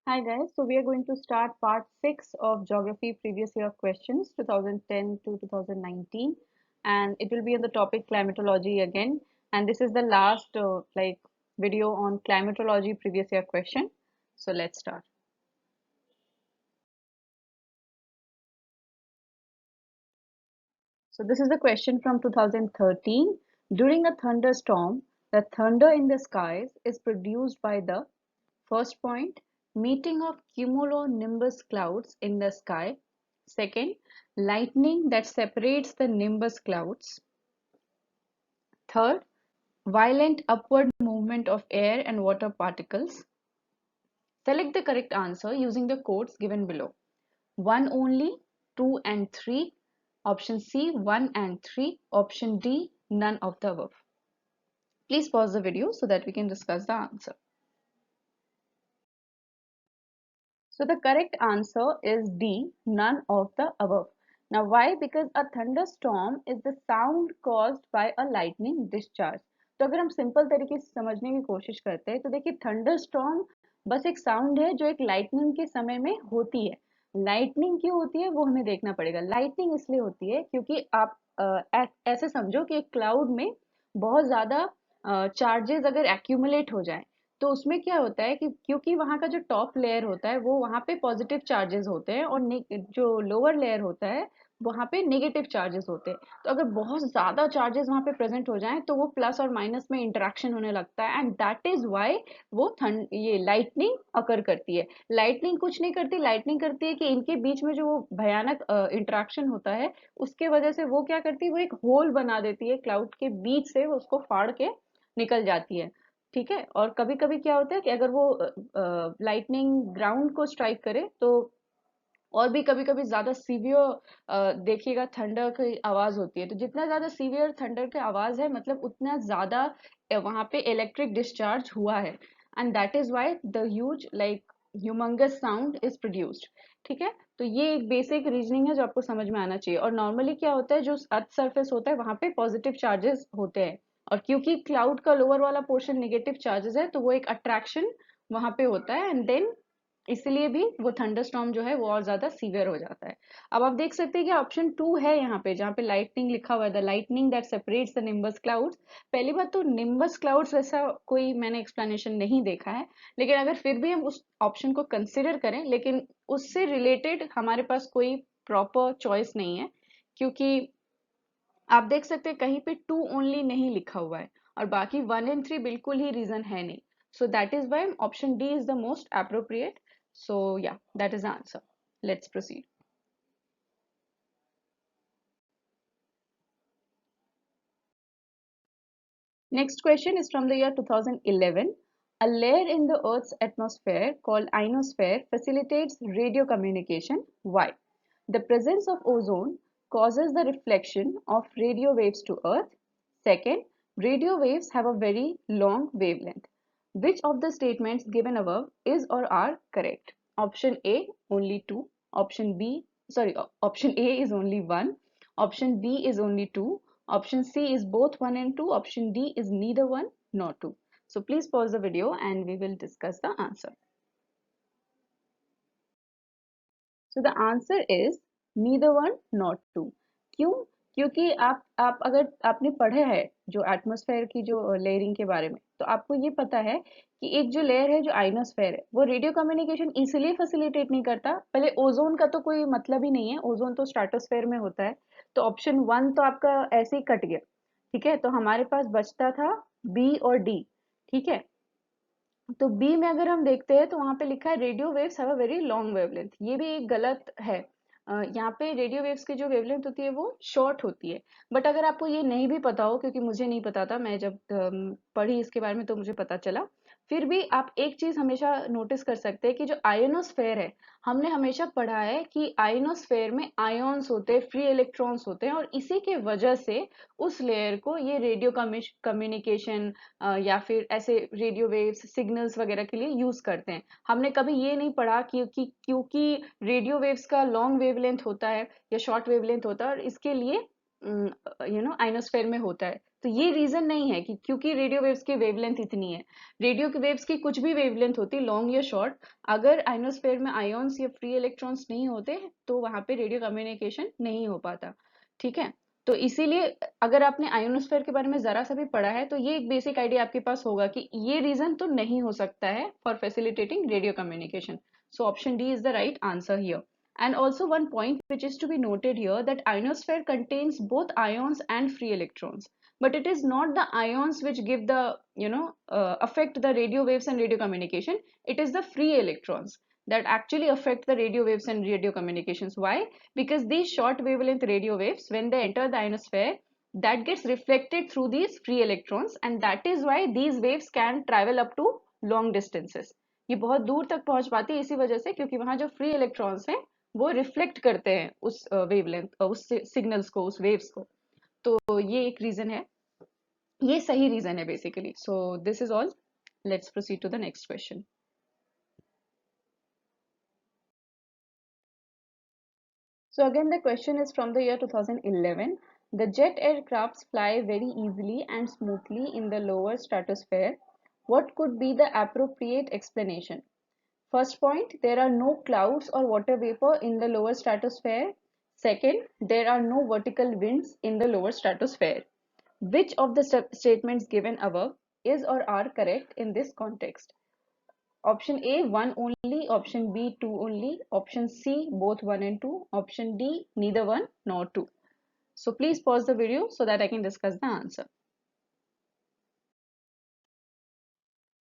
Hi guys, so we are going to start part 6 of geography previous year questions 2010 to 2019, and it will be on the topic climatology again, and this is the last video on climatology previous year question. So let's start. So this is the question from 2013. During a thunderstorm, the thunder in the skies is produced by the first point, meeting of cumulonimbus clouds in the sky. Second, lightning that separates the nimbus clouds. Third, violent upward movement of air and water particles. Select the correct answer using the codes given below. 1 only, 2 and 3. Option C, 1 and 3. Option D, none of the above. Please pause the video so that we can discuss the answer. So the correct answer is D, none of the above. Now why? Because a thunderstorm is the sound caused by a lightning discharge. तो अगर हम simple तरीके से समझने की कोशिश करते हैं तो देखिए थंडरस्टॉर्म बस एक साउंड है जो एक लाइटनिंग के समय में होती है। लाइटनिंग क्यों होती है वो हमें देखना पड़ेगा। लाइटनिंग इसलिए होती है क्योंकि आप ऐसे समझो कि एक क्लाउड में बहुत ज्यादा चार्जेस अगर एक्यूमुलेट हो जाए तो उसमें क्या होता है कि क्योंकि वहाँ का जो टॉप लेयर होता है वो वहाँ पे पॉजिटिव चार्जेस होते हैं और जो लोअर लेयर होता है वहाँ पे नेगेटिव चार्जेस होते हैं। तो अगर बहुत ज्यादा चार्जेस वहाँ पे प्रेजेंट हो जाएं तो वो प्लस और माइनस में इंटरेक्शन होने लगता है एंड दैट इज व्हाई वो ये लाइटनिंग अकर करती है। लाइटनिंग कुछ नहीं करती, लाइटनिंग करती है कि इनके बीच में जो वो भयानक इंटरेक्शन होता है उसके वजह से वो क्या करती है, वो एक होल बना देती है क्लाउड के बीच से, वो उसको फाड़ के निकल जाती है। ठीक है, और कभी कभी क्या होता है कि अगर वो लाइटनिंग ग्राउंड को स्ट्राइक करे तो और भी कभी कभी ज्यादा सीवियर देखिएगा थंडर की आवाज होती है। तो जितना ज्यादा सीवियर थंडर की आवाज है मतलब उतना ज्यादा वहां पे इलेक्ट्रिक डिस्चार्ज हुआ है and that is why the huge like humongous sound is produced. ठीक है, तो ये एक बेसिक रीजनिंग है जो आपको समझ में आना चाहिए। और नॉर्मली क्या होता है, जो अर्थ सरफेस होता है वहां पे पॉजिटिव चार्जेस होते हैं और क्योंकि क्लाउड का लोअर वाला पोर्शन नेगेटिव चार्जेस है तो वो एक अट्रैक्शन वहां पे होता है एंड देन इसलिए भी वो थंडरस्टॉर्म जो है वो और ज्यादा सीवियर हो जाता है। अब आप देख सकते हैं कि ऑप्शन 2 है यहाँ पे, जहाँ पे लाइटनिंग लिखा हुआ है, the lightning that separates the nimbus clouds. पहली बात तो निम्बस क्लाउड्स वैसा कोई मैंने एक्सप्लेनेशन नहीं देखा है, लेकिन अगर फिर भी हम उस ऑप्शन को कंसिडर करें, लेकिन उससे रिलेटेड हमारे पास कोई प्रॉपर चॉइस नहीं है क्योंकि आप देख सकते हैं कहीं पे 2 ओनली नहीं लिखा हुआ है और बाकी 1 एंड 3 बिल्कुल ही रीजन है नहीं। सो that is why option D is the most appropriate. So yeah, that is the answer. Let's proceed. Next question is from the year 2011. A layer in the Earth's atmosphere called ionosphere facilitates radio communication. Why? The presence of ozone causes the reflection of radio waves to Earth. Second, radio waves have a very long wavelength. Which of the statements given above is or are correct? Option A, only 2. Option B, sorry, option A is only 1. Option B is only 2. Option C is both 1 and 2. Option D is neither 1 nor 2. So please pause the video and we will discuss the answer. So the answer is neither 1 nor 2. क्यों? क्योंकि आप अगर आपने पढ़ा है जो atmosphere की जो लेयरिंग के बारे में, तो आपको ये पता है कि एक जो लेयर है जो आइनोस्फेयर है वो रेडियो कम्युनिकेशन इसलिए फैसिलिटेट नहीं करता। पहले ओजोन का तो कोई मतलब ही नहीं है, ओजोन तो स्ट्रेटोस्फेयर में होता है। तो ऑप्शन 1 तो आपका ऐसे ही कट गया। ठीक है, तो हमारे पास बचता था बी और डी। ठीक है, तो बी में अगर हम देखते हैं तो वहां पे लिखा है radio waves have a very long wavelength. ये भी एक गलत है। यहाँ पे रेडियो वेव्स की जो वेवलेंथ होती है वो शॉर्ट होती है। बट अगर आपको ये नहीं भी पता हो, क्योंकि मुझे नहीं पता था, मैं जब पढ़ी इसके बारे में तो मुझे पता चला, फिर भी आप एक चीज हमेशा नोटिस कर सकते हैं कि जो आयोनोस्फेयर है, हमने हमेशा पढ़ा है कि आयोनोस्फेयर में आयोन्स होते हैं, फ्री इलेक्ट्रॉन्स होते हैं और इसी के वजह से उस लेयर को ये रेडियो कम्युनिकेशन या फिर ऐसे रेडियो वेव्स सिग्नल्स वगैरह के लिए यूज करते हैं। हमने कभी ये नहीं पढ़ा क्योंकि रेडियो वेव्स का लॉन्ग वेवलेंथ होता है या शॉर्ट वेवलेंथ होता है और इसके लिए आइनोस्फेयर में होता है, तो ये रीजन नहीं है कि क्योंकि रेडियो वेव्स की वेवलेंथ इतनी है। रेडियो की वेव्स की कुछ भी वेवलेंथ होती, लॉन्ग या शॉर्ट, अगर आइनोस्फेयर में आयोन्स या फ्री इलेक्ट्रॉन्स नहीं होते तो वहां पे रेडियो कम्युनिकेशन नहीं हो पाता। ठीक है, तो इसीलिए अगर आपने आयोनोस्फेयर के बारे में जरा सा भी पढ़ा है तो ये एक बेसिक आइडिया आपके पास होगा कि ये रीजन तो नहीं हो सकता है for facilitating radio communication. So option D is the right answer here. And also one point which is to be noted here, that ionosphere contains both ions and free electrons. But it is not the ions which give the, affect the radio waves and radio communication. It is the free electrons that actually affect the radio waves and radio communications. Why? Because these short wavelength radio waves, when they enter the ionosphere, that gets reflected through these free electrons, and that is why these waves can travel up to long distances. ये बहुत दूर तक पहुंच पाती है इसी वजह से, क्योंकि वहां जो फ्री इलेक्ट्रॉन्स हैं वो रिफ्लेक्ट करते हैं उस वेवलेंथ, उस सिग्नल्स को, उस वेव्स को। तो ये एक रीजन है, ये सही रीजन है basically. So this is all, let's proceed to the next question. So again the question is from the year 2011. The jet aircrafts fly very easily and smoothly in the lower stratosphere. What could be the appropriate explanation? First point, there are no clouds or water vapor in the lower stratosphere. Second, there are no vertical winds in the lower stratosphere. Which of the statements given above is or are correct in this context? Option A, 1 only. Option B, 2 only. Option C, both 1 and 2. Option D, neither 1 nor 2. So please pause the video so that I can discuss the answer.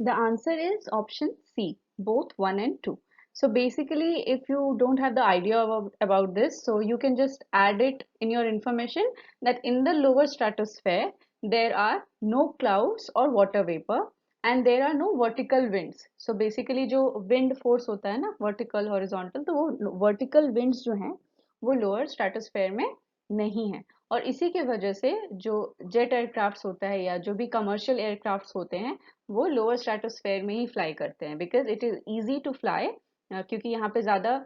The answer is option C, both 1 and 2. So basically, if you don't have the idea about this, so you can just add it in your information that in the lower stratosphere, there are no clouds or water vapor and there are no vertical winds. So basically जो wind force होता है ना, vertical, horizontal, तो वो vertical winds जो हैं, वो lower stratosphere में नहीं है। और इसी के वजह से जो जेट एयरक्राफ्ट्स होता है या जो भी कमर्शियल एयरक्राफ्ट्स होते हैं वो लोअर स्ट्रेटोस्फेयर में ही फ्लाई करते हैं, because it is easy to fly, क्योंकि यहाँ पे ज़्यादा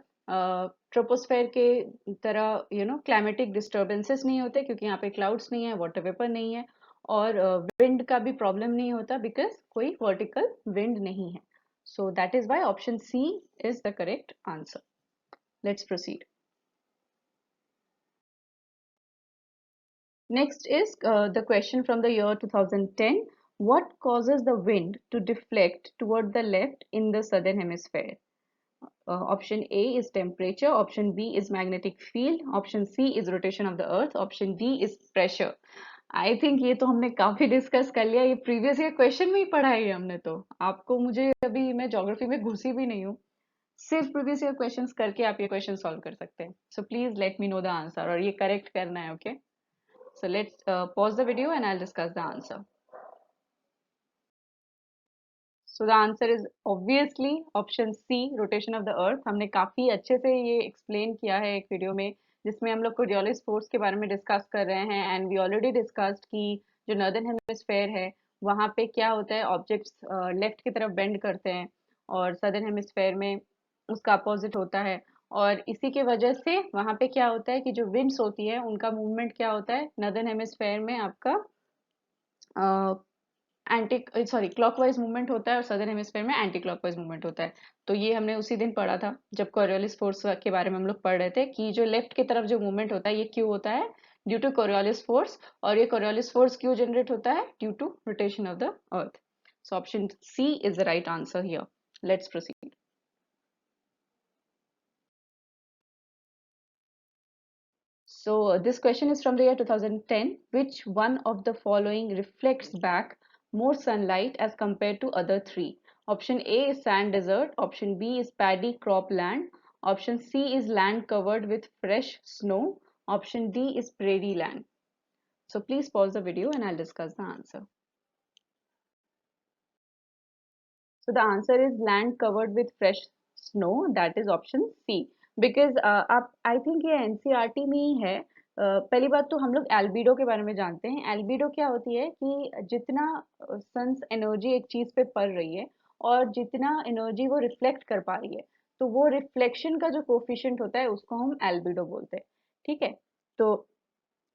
ट्रोपोस्फेयर के तरह क्लाइमेटिक डिस्टर्बेंसेस नहीं होते, क्योंकि यहाँ पे क्लाउड्स नहीं है, वाटर वेपर नहीं है, और विंड का भी प्रॉब्लम नहीं होता बिकॉज कोई वर्टिकल विंड नहीं है। So that is why option C is the correct answer. Let's proceed. Next is the question from the year 2010. What causes the wind to deflect toward the left in the southern hemisphere? Option A is temperature, option B is magnetic field, option C is rotation of the earth, option D is pressure. I think ये तो हमने काफी discuss कर लिया, ये previous year question में ही पढ़ा है हमने। तो आपको, मुझे अभी, मैं ज्योग्राफी में घुसी भी नहीं हूँ, सिर्फ प्रीवियस ईयर क्वेश्चंस करके आप ये क्वेश्चन सॉल्व कर सकते हैं। So please let me know the answer, और ये करेक्ट करना है, okay? So let's pause the video and I'll discuss the answer. So the answer is obviously option C, rotation of the earth. हमने काफी अच्छे से ये explain किया है एक वीडियो में, जिसमें हम लोग कोरियोलिस फोर्स के बारे में डिस्कस कर रहे हैं, एंड वी ऑलरेडी डिस्कस्ड कि जो नॉर्दर्न हेमिस्फेयर है वहाँ पे क्या होता है, ऑब्जेक्ट्स लेफ्ट की तरफ बेंड करते हैं और सदर्न हेमिस्फेयर में उसका अपोजिट होता है। और इसी के वजह से वहाँ पे क्या होता है कि जो विंड्स होती है उनका मूवमेंट क्या होता है, नॉर्दर्न हेमिस्फेयर में आपका एंटी सॉरी क्लॉकवाइज मूवमेंट होता है और सदर्न हेमिस्फेयर में एंटी क्लॉकवाइज मूवमेंट होता है। तो ये हमने उसी दिन पढ़ा था जब कोरियोलिस फोर्स के बारे में हम लोग पढ़ रहे थे कि जो लेफ्ट की तरफ जो मूवमेंट होता है ये क्यों होता है, ड्यू टू कोरियोलिस फोर्स। और ये कोरियोलिस फोर्स क्यों जनरेट होता है, due to rotation of the earth. So option C is the right answer here. Let's proceed. So this question is from the year 2010. Which one of the following reflects back more sunlight as compared to other three? Option A is sand desert. Option B is paddy crop land. Option C is land covered with fresh snow. Option D is prairie land. So please pause the video and I'll discuss the answer. So the answer is land covered with fresh snow. That is option C. Because आप, I think ये NCERT में ही है। पहली बात तो हम लोग albedo के बारे में जानते हैं। एल्बिडो क्या होती है कि जितना सन्स एनर्जी एक चीज पे पड़ रही है और जितना एनर्जी वो रिफ्लेक्ट कर पा रही है, तो वो रिफ्लेक्शन का जो कोफिशिएंट होता है उसको हम एल्बिडो बोलते हैं। ठीक है, तो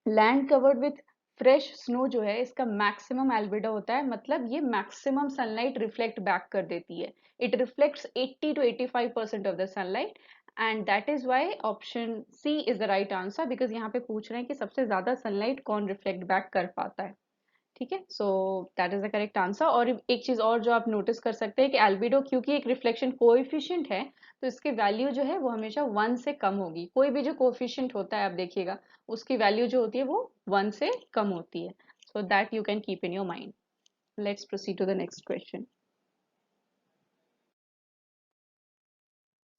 land covered with fresh snow जो है इसका मैक्सिमम एल्बिडो होता है, मतलब ये मैक्सिमम सनलाइट रिफ्लेक्ट बैक कर देती है. It reflects 80 to 85% of the sunlight, and that is why option C is the right answer, because यहाँ पे पूछ रहे हैं कि सबसे ज्यादा सनलाइट कौन रिफ्लेक्ट बैक कर पाता है. ठीक है, so that is the correct answer. और एक चीज और जो आप नोटिस कर सकते हैं कि एल्बिडो क्योंकि एक रिफ्लेक्शन कोएफिशिएंट है, तो इसकी वैल्यू जो है वो हमेशा 1 से कम होगी. कोई भी जो कोएफिशिएंट होता है आप देखिएगा उसकी वैल्यू जो होती है वो 1 से कम होती है. So that you can keep in your mind. Let's proceed to the next question.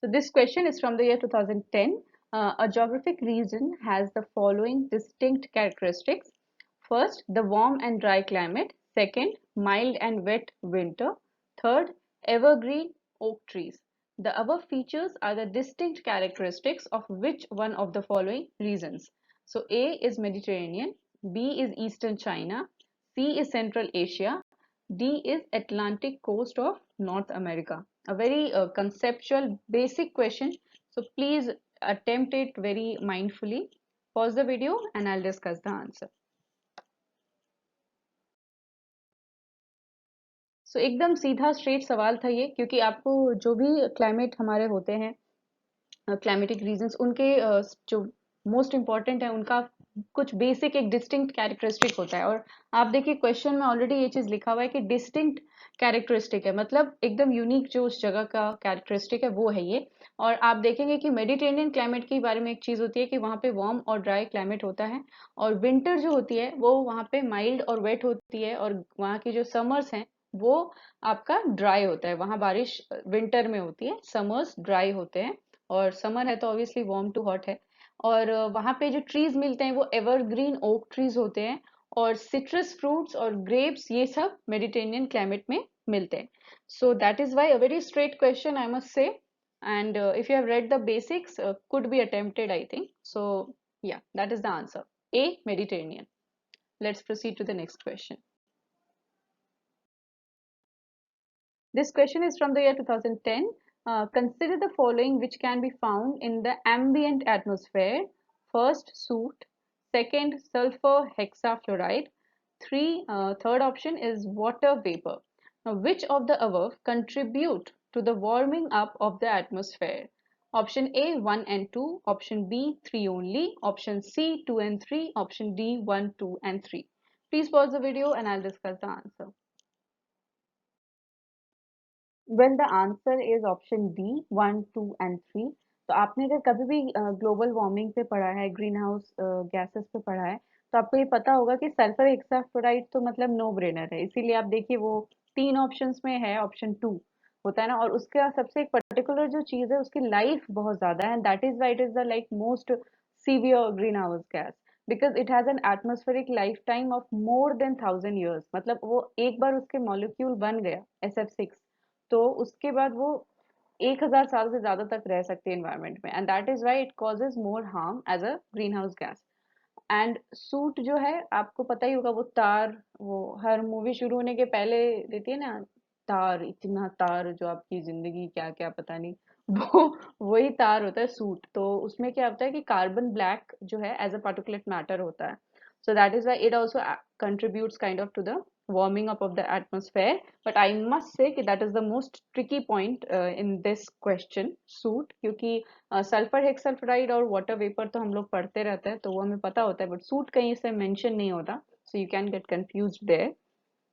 So this question is from the year 2010. A geographic region has the following distinct characteristics. First, the warm and dry climate. Second, mild and wet winter. Third, evergreen oak trees. The above features are the distinct characteristics of which one of the following regions? So A is Mediterranean, B is Eastern China, C is Central Asia, D is Atlantic coast of North America. A very conceptual basic question. So please attempt it very mindfully. Pause the video and I'll discuss the answer. So एकदम सीधा straight सवाल था ये, क्योंकि आपको जो भी climate हमारे होते हैं, क्लाइमेटिक रीजंस, उनके जो मोस्ट इम्पॉर्टेंट है उनका कुछ बेसिक एक डिस्टिंक्ट कैरेक्टरिस्टिक होता है. और आप देखिए क्वेश्चन में ऑलरेडी ये चीज लिखा हुआ है कि डिस्टिंक्ट कैरेक्टरिस्टिक है, मतलब एकदम यूनिक जो उस जगह का कैरेक्टरिस्टिक है वो है ये. और आप देखेंगे कि मेडिटेरेनियन क्लाइमेट के बारे में एक चीज होती है कि वहाँ पे वार्म और ड्राई क्लाइमेट होता है, और विंटर जो होती है वो वहाँ पे माइल्ड और वेट होती है, और वहाँ की जो समर्स हैं वो आपका ड्राई होता है. वहाँ बारिश विंटर में होती है, समर्स ड्राई होते हैं, और समर है तो ऑब्वियसली वार्म टू हॉट है. और वहाँ पे जो ट्रीज मिलते हैं वो एवरग्रीन ओक ट्रीज होते हैं, और सिट्रस फ्रूट्स और ग्रेप्स ये सब मेडिटेरेनियन क्लाइमेट में मिलते हैं. सो that is why a very straight question I must say, and if you have read the basics, could be attempted, I think. So yeah, that is the answer, A, Mediterranean. Let's proceed to the next question. This question is from the year 2010. Consider the following which can be found in the ambient atmosphere. First, soot. Second, sulfur hexafluoride. Third option is water vapor. Now, which of the above contribute to the warming up of the atmosphere? Option A, 1 and 2. Option B, 3 only. Option C, 2 and 3. Option D, 1, 2 and 3. Please pause the video and I'll discuss the answer. Well the answer is option D, 1, 2 and 3. तो आपने अगर कभी भी global warming पे पढ़ा है, green house gases पे पढ़ा है, तो आपको ये पता होगा कि सल्फर हेक्साफ्लोराइड तो मतलब नो ब्रेनर है. इसीलिए आप देखिए वो 3 ऑप्शंस में है, ऑप्शन 2 होता है ना. और उसका सबसे एक पर्टिकुलर जो चीज है उसकी लाइफ बहुत ज्यादा है, that is why it is the like most severe green house gas, because it has an atmospheric life time of more than 1000 years. मतलब वो एक बार उसके मॉलिक्यूल बन गया SF6, तो उसके बाद वो 1000 साल से ज्यादा तक रह सकते हैं एनवायरनमेंट में, and that is why it causes more harm as a green house gas. And soot जो है आपको पता ही होगा, वो तार, वो हर मूवी शुरू होने के पहले देती है ना, तार, इतना तार जो आपकी जिंदगी क्या क्या पता नहीं. वो वही तार होता है सूट. तो उसमें क्या होता है कि कार्बन ब्लैक जो है एज अ पार्टिकुलेट मैटर होता है. So that is why it also contributes kind of to the warming up of the atmosphere. But I must say that is the most tricky point in this question, soot, क्योंकि sulphur हेक्सल्फराइड और water vapour तो हम लोग पढ़ते रहते हैं तो वो हमें पता होता है, बट सूट कहीं से मेंशन नहीं होता, so you can get confused there.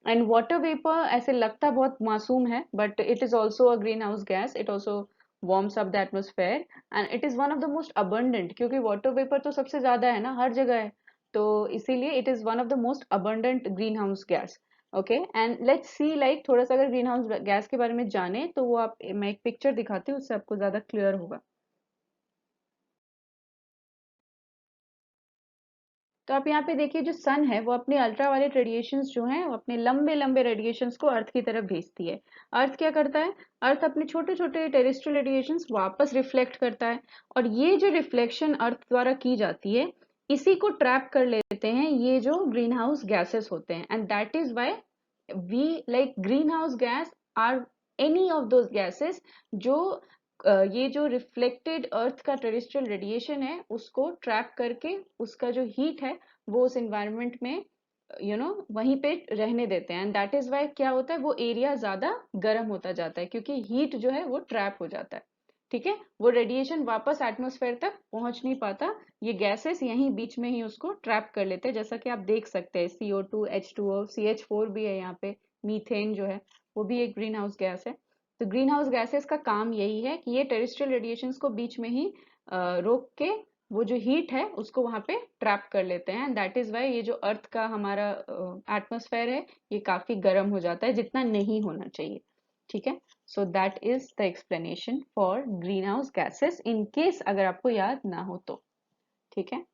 And water vapour ऐसे लगता बहुत मासूम है, but it is also a green house gas. It also warms up the atmosphere, and it is one of the most abundant, क्योंकि water vapour तो सबसे ज्यादा है ना, हर जगह है, तो इसीलिए it is one of the most abundant green house gas. Okay, and let's see, like थोड़ा सा अगर ग्रीन हाउस गैस के बारे में जाने तो वो आप, मैं एक पिक्चर दिखाती हूँ, उससे आपको ज्यादा क्लियर होगा. तो आप यहाँ पे देखिए जो सन है वो अपने अल्ट्रावायलेट रेडिएशंस जो हैं वो अपने लंबे लंबे रेडिएशंस को अर्थ की तरफ भेजती है. अर्थ क्या करता है, अर्थ अपने छोटे छोटे टेरेस्ट्रियल रेडिएशंस वापस रिफ्लेक्ट करता है, और ये जो रिफ्लेक्शन अर्थ द्वारा की जाती है इसी को ट्रैप कर लेते हैं ये जो ग्रीन हाउस गैसेस होते हैं. And that is why we like green house gas are any of those gases जो ये जो रिफ्लेक्टेड अर्थ का टेरेस्ट्रियल रेडिएशन है उसको ट्रैप करके उसका जो हीट है वो उस एनवायरनमेंट में वहीं पे रहने देते हैं, एंड दैट इज वाई क्या होता है, वो एरिया ज्यादा गर्म होता जाता है क्योंकि हीट जो है वो ट्रैप हो जाता है। ठीक है, वो रेडिएशन वापस एटमॉस्फेयर तक पहुंच नहीं पाता, ये गैसेस यहीं बीच में ही उसको ट्रैप कर लेते हैं, जैसा कि आप देख सकते हैं CO2, H2O, CH4 भी है यहाँ पे, मीथेन जो है वो भी एक ग्रीन हाउस गैस है। तो ग्रीन हाउस गैसेस का काम यही है कि ये टेरेस्ट्रियल रेडिएशंस को बीच में ही रोक के वो जो हीट है उसको वहां पे ट्रैप कर लेते हैं, दैट इज वाई ये जो अर्थ का हमारा एटमॉस्फेयर है ये काफी गर्म हो जाता है, जितना नहीं होना चाहिए। ठीक है, so that is the explanation for green house gases, in case अगर आपको याद ना हो तो। ठीक है,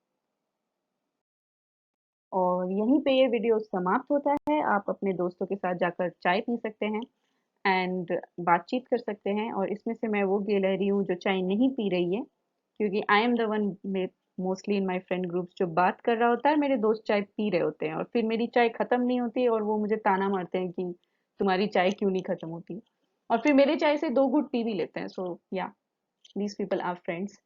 और यहीं पे ये वीडियो समाप्त होता है। आप अपने दोस्तों के साथ जाकर चाय पी सकते हैं एंड बातचीत कर सकते हैं, और इसमें से मैं वो गिलहरी हूँ जो चाय नहीं पी रही है, क्योंकि आई एम द वन में mostly in my friend groups जो बात कर रहा होता है, मेरे दोस्त चाय पी रहे होते हैं और फिर मेरी चाय खत्म नहीं होती और वो मुझे ताना मारते हैं कि तुम्हारी चाय क्यों नहीं खत्म होती, और फिर मेरे चाय से दो घुट पी भी लेते हैं। सो या, these people are friends.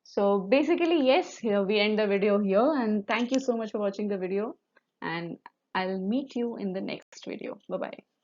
So basically, yes, here we end the video here, and thank you so much for watching the video, and I'll meet you in the next video. Bye bye.